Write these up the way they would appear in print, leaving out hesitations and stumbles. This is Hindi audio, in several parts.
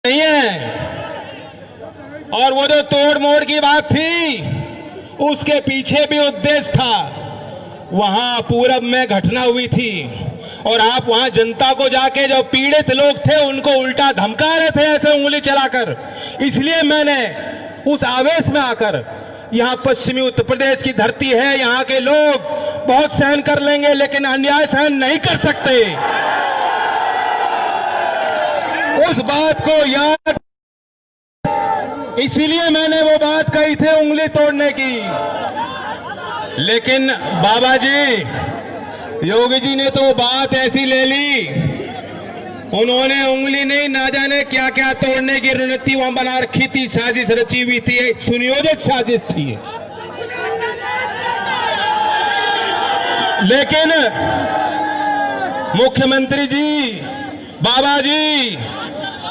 नहीं है। और वो जो तोड़ मोड़ की बात थी, उसके पीछे भी उद्देश्य था। वहां पूरब में घटना हुई थी और आप वहां जनता को जाके जो पीड़ित लोग थे उनको उल्टा धमका रहे थे ऐसे उंगली चलाकर। इसलिए मैंने उस आवेश में आकर, यहाँ पश्चिमी उत्तर प्रदेश की धरती है, यहाँ के लोग बहुत सहन कर लेंगे लेकिन अन्याय सहन नहीं कर सकते, उस बात को याद, इसीलिए मैंने वो बात कही थी उंगली तोड़ने की। लेकिन बाबा जी, योगी जी ने तो बात ऐसी ले ली, उन्होंने उंगली नहीं, ना जाने क्या क्या तोड़ने की रणनीति वहां बना रखी थी, साजिश रची हुई थी, सुनियोजित साजिश थी। लेकिन मुख्यमंत्री जी, बाबा जी,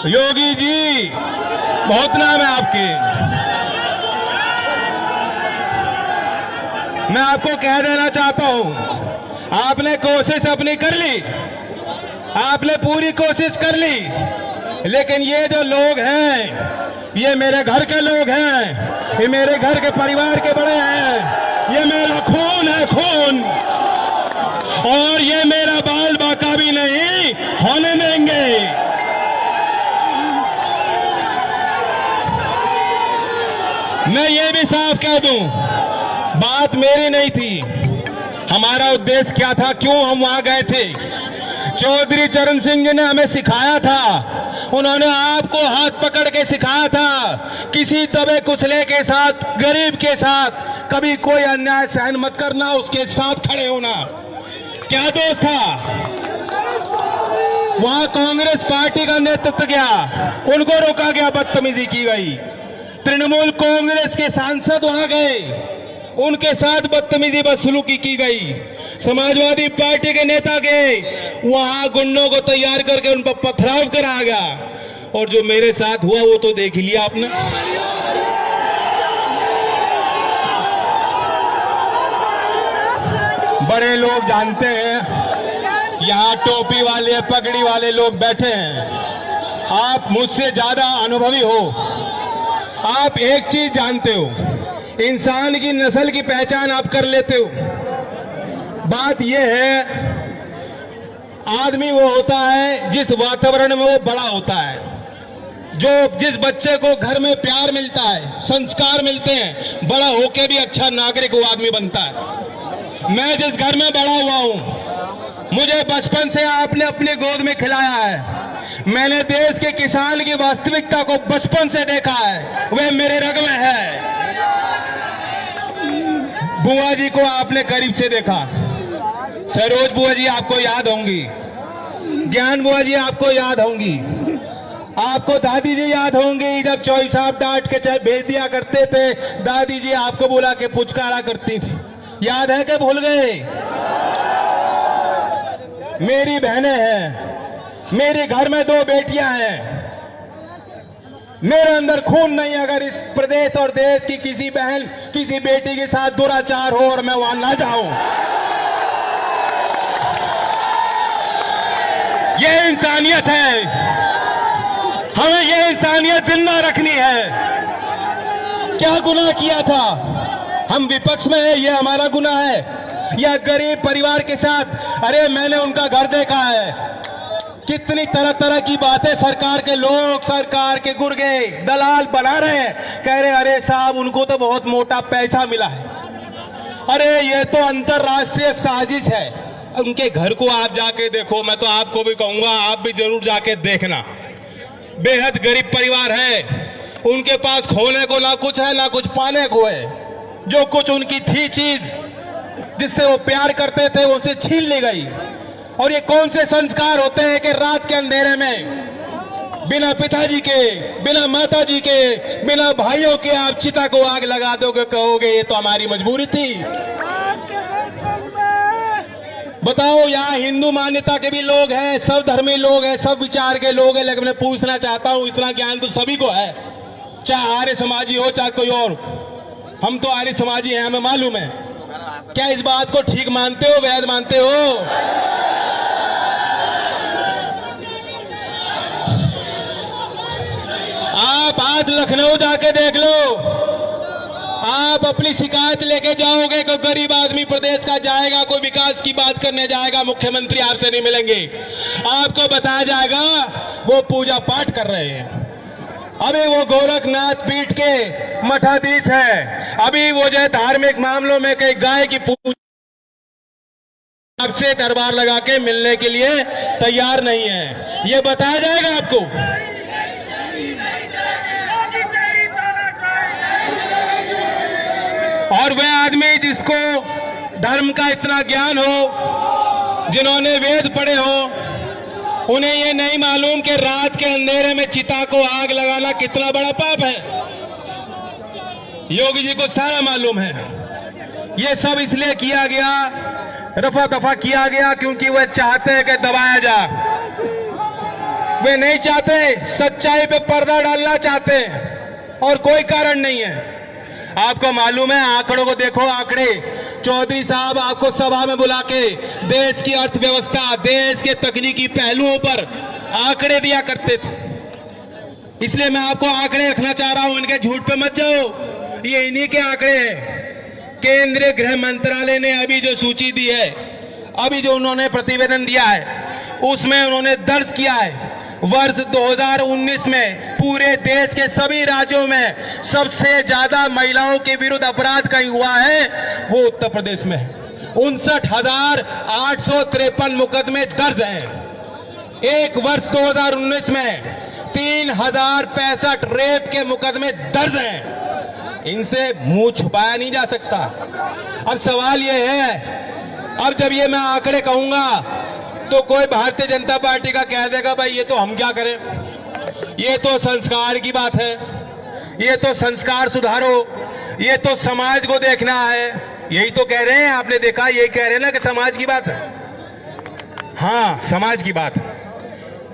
योगी जी, बहुत नाम है आपके, मैं आपको कह देना चाहता हूं, आपने कोशिश अपनी कर ली, आपने पूरी कोशिश कर ली, लेकिन ये जो लोग हैं, ये मेरे घर के लोग हैं, ये मेरे घर के परिवार के बड़े हैं, ये मेरा खून है, खून, और ये मेरा बाल बाका भी नहीं होने देंगे। मैं ये भी साफ कह दूं, बात मेरी नहीं थी, हमारा उद्देश्य क्या था, क्यों हम वहां गए थे। चौधरी चरण सिंह जी ने हमें सिखाया था, उन्होंने आपको हाथ पकड़ के सिखाया था, किसी दबे कुचले के साथ, गरीब के साथ कभी कोई अन्याय सहन मत करना, उसके साथ खड़े होना। क्या दोष था? वहां कांग्रेस पार्टी का नेतृत्व गया, उनको रोका गया, बदतमीजी की गई। तृणमूल कांग्रेस के सांसद वहां गए, उनके साथ बदतमीजी बदसलूकी की गई। समाजवादी पार्टी के नेता गए, वहां गुंडों को तैयार करके उन पर पथराव करा गया। और जो मेरे साथ हुआ वो तो देख लिया आपने। बड़े लोग जानते हैं, यहाँ टोपी वाले, पगड़ी वाले लोग बैठे हैं, आप मुझसे ज्यादा अनुभवी हो, आप एक चीज जानते हो, इंसान की नस्ल की पहचान आप कर लेते हो। बात यह है, आदमी वो होता है जिस वातावरण में वो बड़ा होता है, जो जिस बच्चे को घर में प्यार मिलता है, संस्कार मिलते हैं, बड़ा होके भी अच्छा नागरिक वो आदमी बनता है। मैं जिस घर में बड़ा हुआ हूं, मुझे बचपन से आपने अपनी गोद में खिलाया है, मैंने देश के किसान की वास्तविकता को बचपन से देखा है, वह मेरे रग में है। बुआ जी को आपने करीब से देखा, सरोज बुआ जी आपको याद होंगी, ज्ञान बुआ जी आपको याद होंगी, आपको दादी जी याद होंगी, जब चौधरी साहब डांट के भेज दिया करते थे, दादी जी आपको बुला के पुचकारा करती थी, याद है कि भूल गए? मेरी बहनें हैं, मेरे घर में 2 बेटियां हैं, मेरे अंदर खून नहीं, अगर इस प्रदेश और देश की किसी बहन, किसी बेटी के साथ दुराचार हो और मैं वहां ना जाऊं, ये इंसानियत है, हमें ये इंसानियत जिंदा रखनी है। क्या गुनाह किया था? हम विपक्ष में है, ये हमारा गुनाह है, या गरीब परिवार के साथ, अरे मैंने उनका घर देखा है, कितनी तरह तरह की बातें सरकार के लोग, सरकार के गुर्गे दलाल बना रहे हैं, कह रहे अरे साहब उनको तो बहुत मोटा पैसा मिला है। अरे ये तो अंतरराष्ट्रीय साजिश है। उनके घर को आप जाके देखो, मैं तो आपको भी कहूंगा आप भी जरूर जाके देखना। बेहद गरीब परिवार है, उनके पास खोने को ना कुछ है ना कुछ पाने को है। जो कुछ उनकी थी चीज जिससे वो प्यार करते थे उनसे छीन ली गई। और ये कौन से संस्कार होते हैं कि रात के अंधेरे में बिना पिताजी के, बिना माताजी के, बिना भाइयों के आप चिता को आग लगा दोगे, कहोगे ये तो हमारी मजबूरी थी। बताओ, यहाँ हिंदू मान्यता के भी लोग हैं, सब धर्मी लोग हैं, सब विचार के लोग हैं, लेकिन मैं पूछना चाहता हूँ, इतना ज्ञान तो सभी को है, चाहे आर्य समाजी हो चाहे कोई और। हम तो आर्य समाजी हैं, हमें मालूम है। क्या इस बात को ठीक मानते हो, वैध मानते हो? आप आज लखनऊ जाके देख लो, आप अपनी शिकायत लेके जाओगे, कोई गरीब आदमी प्रदेश का जाएगा, कोई विकास की बात करने जाएगा, मुख्यमंत्री आपसे नहीं मिलेंगे। आपको बताया जाएगा वो पूजा पाठ कर रहे हैं। अभी वो गोरखनाथ पीठ के मठाधीश है, अभी वो जो है धार्मिक मामलों में कई गाय की पूजा आपसे दरबार लगा के मिलने के लिए तैयार नहीं है। ये बताया जाएगा आपको। और वह आदमी जिसको धर्म का इतना ज्ञान हो, जिन्होंने वेद पढ़े हो, उन्हें ये नहीं मालूम कि रात के अंधेरे में चिता को आग लगाना कितना बड़ा पाप है। योगी जी को सारा मालूम है। ये सब इसलिए किया गया, रफा दफा किया गया, क्योंकि वह चाहते हैं कि दबाया जा। वे नहीं चाहते, सच्चाई पे पर्दा डालना चाहते हैं, और कोई कारण नहीं है। आपको मालूम है, आंकड़ों को देखो, आंकड़े। चौधरी साहब आपको सभा में बुला के देश की अर्थव्यवस्था, देश के तकनीकी पहलुओं पर आंकड़े दिया करते थे। इसलिए मैं आपको आंकड़े रखना चाह रहा हूं, इनके झूठ पे मत जाओ। ये इन्हीं के आंकड़े हैं। केंद्रीय गृह मंत्रालय ने अभी जो सूची दी है, अभी जो उन्होंने प्रतिवेदन दिया है, उसमें उन्होंने दर्ज किया है वर्ष 2019 में पूरे देश के सभी राज्यों में सबसे ज्यादा महिलाओं के विरुद्ध अपराध कहीं हुआ है, वो उत्तर प्रदेश में है। 59,853 मुकदमे दर्ज हैं। एक वर्ष 2019 में 3,065 रेप के मुकदमे दर्ज हैं। इनसे मुंह छुपाया नहीं जा सकता। अब सवाल यह है, अब जब ये मैं आंकड़े कहूंगा तो कोई भारतीय जनता पार्टी का कह देगा भाई ये तो हम क्या करें, ये तो संस्कार की बात है, ये तो संस्कार सुधारो, ये तो समाज को देखना है। यही तो कह रहे हैं, आपने देखा, यही कह रहे हैं ना कि समाज की बात है। हाँ, समाज की बात है।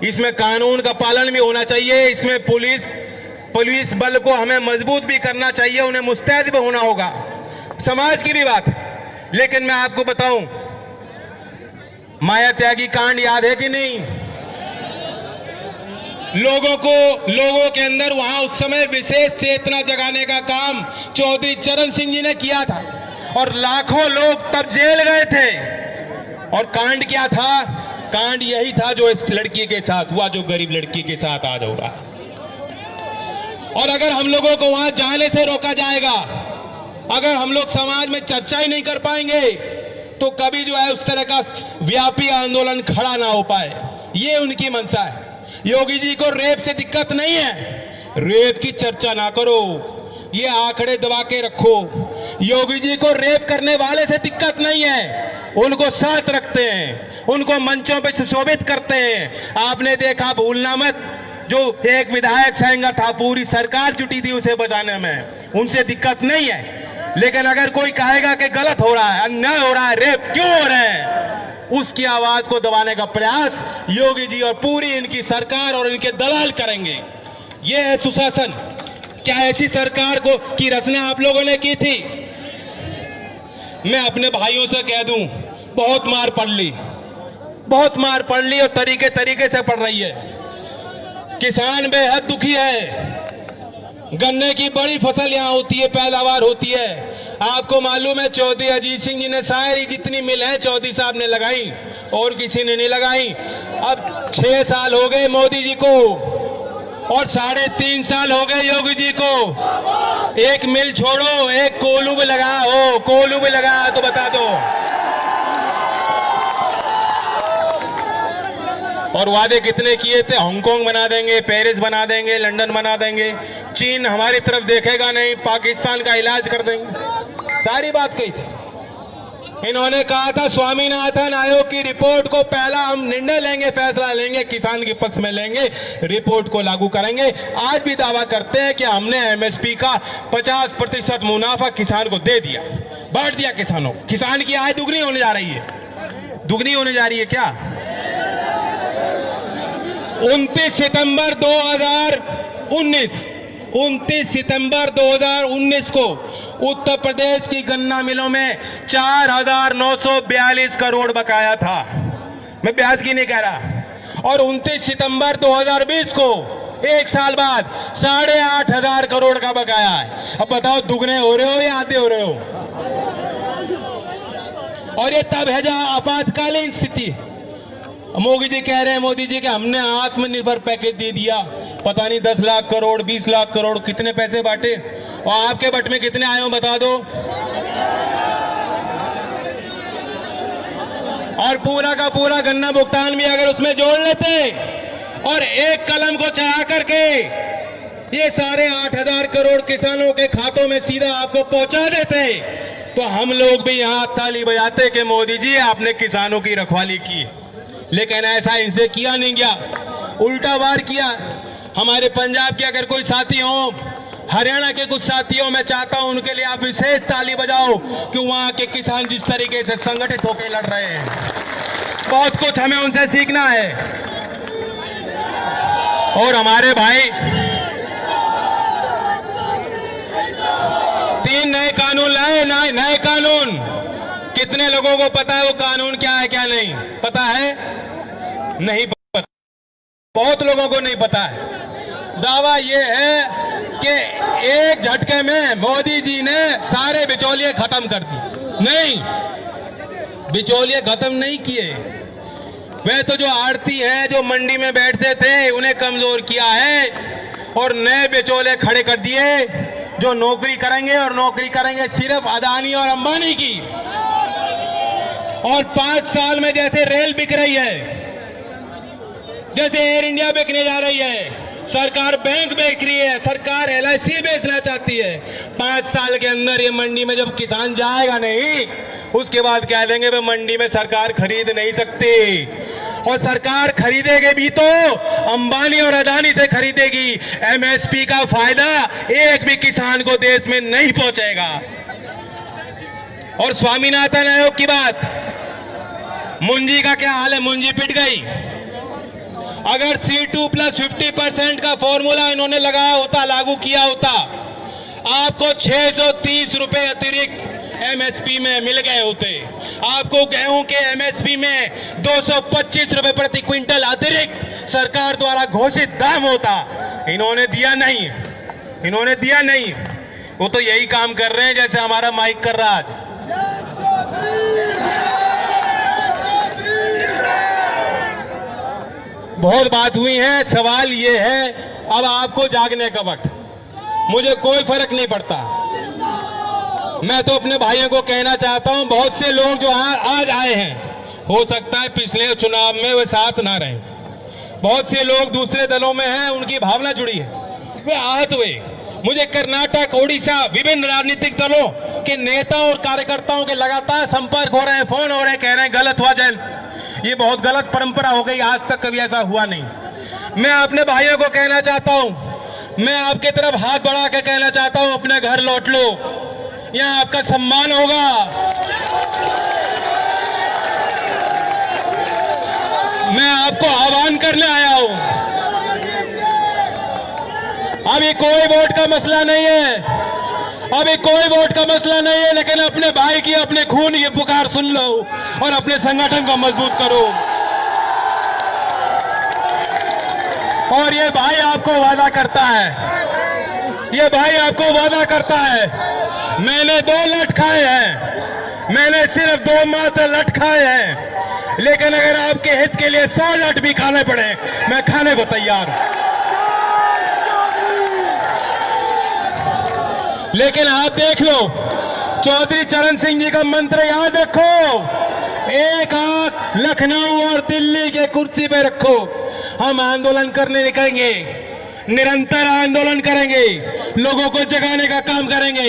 इसमें कानून का पालन भी होना चाहिए, इसमें पुलिस बल को हमें मजबूत भी करना चाहिए, उन्हें मुस्तैद भी होना होगा, समाज की भी बात। लेकिन मैं आपको बताऊं, माया त्यागी कांड याद है कि नहीं? लोगों के अंदर वहां उस समय विशेष चेतना जगाने का काम चौधरी चरण सिंह जी ने किया था, और लाखों लोग तब जेल गए थे। और कांड क्या था? कांड यही था जो इस लड़की के साथ हुआ, जो गरीब लड़की के साथ आज हो रहा है। और अगर हम लोगों को वहां जाने से रोका जाएगा, अगर हम लोग समाज में चर्चा ही नहीं कर पाएंगे, तो कभी जो है उस तरह का व्यापी आंदोलन खड़ा ना हो पाए। ये उनकी मंशा है। योगी जी को रेप से दिक्कत नहीं है, रेप की चर्चा ना करो, ये आंकड़े दबा के रखो। योगी जी को रेप करने वाले से दिक्कत नहीं है, उनको साथ रखते हैं, उनको मंचों पे सुशोभित करते हैं। आपने देखा, भूलना मत, जो एक विधायक संघ था, पूरी सरकार जुटी थी उसे बचाने में, उनसे दिक्कत नहीं है। लेकिन अगर कोई कहेगा कि गलत हो रहा है, अन्याय हो रहा है, रेप क्यों हो रहे हैं, उसकी आवाज को दबाने का प्रयास योगी जी और पूरी इनकी सरकार और इनके दलाल करेंगे। यह है सुशासन। क्या ऐसी सरकार की रचना आप लोगों ने की थी? मैं अपने भाइयों से कह दूं, बहुत मार पड़ ली, बहुत मार पड़ ली, और तरीके तरीके से पड़ रही है। किसान बेहद दुखी है। गन्ने की बड़ी फसल यहाँ होती है, पैदावार होती है। आपको मालूम है, चौधरी अजीत सिंह जी ने सारी जितनी मिल है चौधरी साहब ने लगाई, और किसी ने नहीं लगाई। अब 6 साल हो गए मोदी जी को, और 3.5 साल हो गए योगी जी को। एक मिल छोड़ो, एक कोल्हू भी लगा हो, कोल्हू भी लगा तो बता दो। और वादे कितने किए थे? हांगकांग बना देंगे, पेरिस बना देंगे, लंदन बना देंगे, चीन हमारी तरफ देखेगा नहीं, पाकिस्तान का इलाज कर देंगे, सारी बात कही थी। इन्होंने कहा था स्वामीनाथन आयोग की रिपोर्ट को पहला हम निर्णय लेंगे, फैसला लेंगे, किसान के पक्ष में लेंगे, रिपोर्ट को लागू करेंगे। आज भी दावा करते हैं कि हमने एमएसपी का 50% मुनाफा किसान को दे दिया, बांट दिया किसानों। किसान की आय दुगनी होने जा रही है, दुगनी होने जा रही है। क्या 29 सितंबर 2019 को उत्तर प्रदेश की गन्ना मिलों में 4,942 करोड़ बकाया था। मैं ब्याज की नहीं कह रहा। और 29 सितंबर 2020 को 1 साल बाद 8,500 करोड़ का बकाया है। अब बताओ दुगने हो रहे हो या आधे हो रहे हो? और ये तब है जहां आपातकालीन स्थिति। मोदी जी कह रहे हैं, मोदी जी के हमने आत्मनिर्भर पैकेज दे दिया, पता नहीं 10 लाख करोड़ 20 लाख करोड़ कितने पैसे बांटे, और आपके बट में कितने आए हो बता दो। और पूरा का पूरा गन्ना भुगतान भी अगर उसमें जोड़ लेते और एक कलम को चढ़ा करके ये 8,500 करोड़ किसानों के खातों में सीधा आपको पहुंचा देते, तो हम लोग भी यहां ताली बजाते कि मोदी जी आपने किसानों की रखवाली की। लेकिन ऐसा इनसे किया नहीं गया, उल्टा वार किया। हमारे पंजाब के अगर कोई साथी हो, हरियाणा के कुछ साथी हो, मैं चाहता हूं उनके लिए आप विशेष ताली बजाओ कि वहां के किसान जिस तरीके से संगठित होकर लड़ रहे हैं, बहुत कुछ हमें उनसे सीखना है। और हमारे भाई 3 नए कानून लाए, नए कानून। कितने लोगों को पता है वो कानून क्या है क्या नहीं पता है? नहीं पता, बहुत लोगों को नहीं पता है। दावा ये है कि एक झटके में मोदी जी ने सारे बिचौलिए खत्म कर दिए। नहीं, बिचौलिए खत्म नहीं किए। वे तो जो आड़ती है, जो मंडी में बैठते थे, उन्हें कमजोर किया है और नए बिचौले खड़े कर दिए जो नौकरी करेंगे, और नौकरी करेंगे सिर्फ अदानी और अंबानी की। और 5 साल में जैसे रेल बिक रही है, जैसे एयर इंडिया बिकने जा रही है, सरकार बैंक बेच रही है, सरकार LIC बेचना चाहती है, 5 साल के अंदर ये मंडी में जब किसान जाएगा नहीं, उसके बाद कह देंगे वे मंडी में सरकार खरीद नहीं सकती। और सरकार खरीदेगी भी तो अंबानी और अदानी से खरीदेगी। MSP का फायदा एक भी किसान को देश में नहीं पहुंचेगा। और स्वामीनाथन आयोग की बात, मुंजी का क्या हाल है? मुंजी पिट गई। अगर C2 + 50% का फॉर्मूला इन्होंने लगाया होता, लागू किया होता, आपको 630 रुपए अतिरिक्त MSP में मिल गए होते। आपको गेहूं के MSP में 225 रुपए प्रति क्विंटल अतिरिक्त सरकार द्वारा घोषित दाम होता। इन्होंने दिया नहीं, इन्होंने दिया नहीं। वो तो यही काम कर रहे हैं जैसे हमारा माइक कर रहा है। बहुत बात हुई है, सवाल ये है अब आपको जागने का वक्त। मुझे कोई फर्क नहीं पड़ता। मैं तो अपने भाइयों को कहना चाहता हूं, बहुत से लोग जो आज आए हैं, हो सकता है पिछले चुनाव में वे साथ ना रहे। बहुत से लोग दूसरे दलों में हैं, उनकी भावना जुड़ी है, वे आहत हुए। मुझे कर्नाटक, ओडिशा, विभिन्न राजनीतिक दलों के नेताओं और कार्यकर्ताओं के लगातार संपर्क हो रहे हैं, फोन हो रहे हैं, कह रहे हैं गलत हुआ जैन, ये बहुत गलत परंपरा हो गई, आज तक कभी ऐसा हुआ नहीं। मैं अपने भाइयों को कहना चाहता हूं, मैं आपकी तरफ हाथ बढ़ा के कहना चाहता हूं, अपने घर लौट लो, यहां आपका सम्मान होगा। मैं आपको आह्वान करने आया हूं। अभी कोई वोट का मसला नहीं है, अभी कोई वोट का मसला नहीं है, लेकिन अपने भाई की, अपने खून की पुकार सुन लो और अपने संगठन को मजबूत करो। और ये भाई आपको वादा करता है, ये भाई आपको वादा करता है, मैंने 2 लठ खाए हैं, मैंने सिर्फ 2 मात्र लठ खाए हैं, लेकिन अगर आपके हित के लिए 100 लठ भी खाने पड़े, मैं खाने को तैयार हूं। लेकिन आप देख लो, चौधरी चरण सिंह जी का मंत्र याद रखो, एक आंख लखनऊ और दिल्ली के कुर्सी पे रखो। हम आंदोलन करने निकलेंगे, निरंतर आंदोलन करेंगे, लोगों को जगाने का काम करेंगे।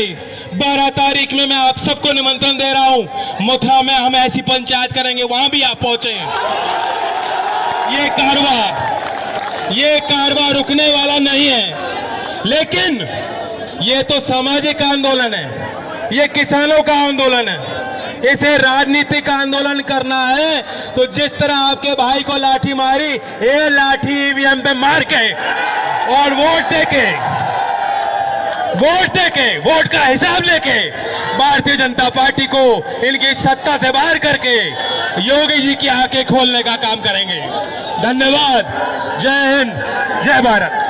12 तारीख में मैं आप सबको निमंत्रण दे रहा हूं, मथुरा में हम ऐसी पंचायत करेंगे, वहां भी आप पहुंचे। ये कारवां रुकने वाला नहीं है, लेकिन ये तो सामाजिक आंदोलन है, ये किसानों का आंदोलन है। इसे राजनीतिक आंदोलन करना है तो जिस तरह आपके भाई को लाठी मारी, ये लाठी ईवीएम पे मार के और वोट देके वोट का हिसाब लेके भारतीय जनता पार्टी को इनकी सत्ता से बाहर करके योगी जी की आंखें खोलने का काम करेंगे। धन्यवाद। जय हिंद, जय भारत।